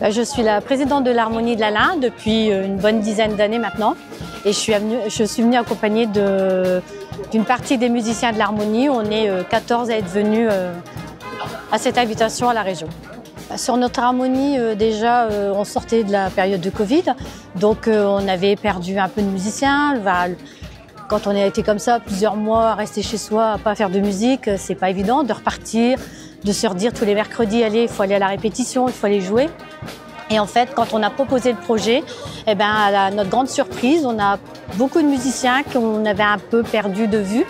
Je suis la présidente de l'Harmonie de l'Alain depuis une bonne dizaine d'années maintenant. Et je suis venue accompagnée d'une partie des musiciens de l'Harmonie. On est 14 à être venus à cette invitation à la région. Sur notre Harmonie, déjà, on sortait de la période de Covid. Donc, on avait perdu un peu de musiciens. Quand on a été comme ça plusieurs mois à rester chez soi, à pas faire de musique, c'est pas évident de repartir, de se redire tous les mercredis, allez, il faut aller à la répétition, il faut aller jouer. Et en fait, quand on a proposé le projet, à notre grande surprise, on a beaucoup de musiciens qu'on avait un peu perdu de vue,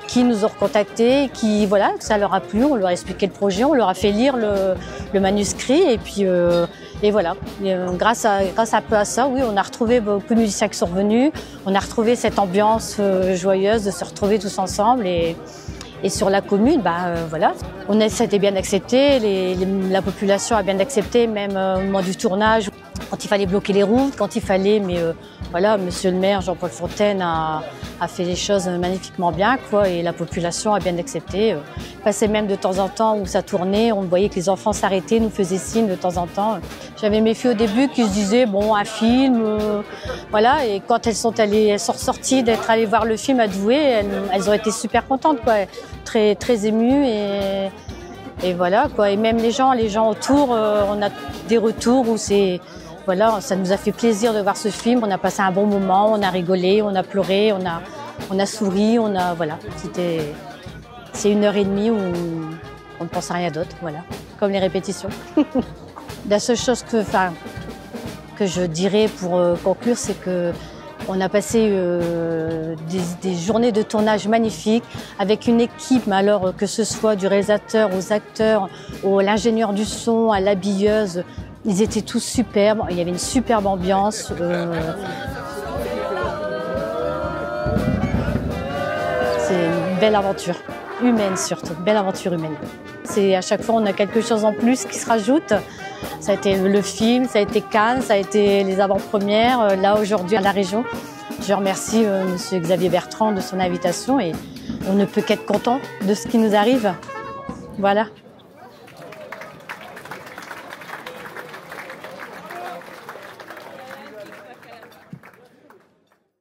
qui nous ont recontactés, qui voilà, ça leur a plu, on leur a expliqué le projet, on leur a fait lire le manuscrit et puis et voilà. Et, grâce un peu à ça, oui, on a retrouvé beaucoup de musiciens qui sont revenus, on a retrouvé cette ambiance joyeuse de se retrouver tous ensemble et sur la commune, voilà, ça a été bien accepté, la population a bien accepté, même au moment du tournage, quand il fallait bloquer les routes, quand il fallait, voilà, monsieur le maire Jean-Paul Fontaine a fait les choses magnifiquement bien, quoi, et la population a bien accepté. Passait même de temps en temps où ça tournait, on voyait que les enfants s'arrêtaient, nous faisaient signe de temps en temps. J'avais mes filles au début qui se disaient, bon, un film, voilà, et quand elles sont ressorties d'être allées voir le film à Douai, elles ont été super contentes, quoi, très, très émues et voilà, quoi. Et même les gens autour, on a des retours où voilà, ça nous a fait plaisir de voir ce film. On a passé un bon moment, on a rigolé, on a pleuré, on a souri, voilà. C'est 1h30 où on ne pense à rien d'autre, voilà, comme les répétitions. La seule chose que je dirais pour conclure, c'est que on a passé des journées de tournage magnifiques avec une équipe, alors que ce soit du réalisateur aux acteurs, à l'ingénieur du son, à l'habilleuse. Ils étaient tous superbes, il y avait une superbe ambiance. C'est une belle aventure, humaine surtout, belle aventure humaine. À chaque fois, on a quelque chose en plus qui se rajoute. Ça a été le film, ça a été Cannes, ça a été les avant-premières, là aujourd'hui à la région. Je remercie monsieur Xavier Bertrand de son invitation et on ne peut qu'être content de ce qui nous arrive. Voilà.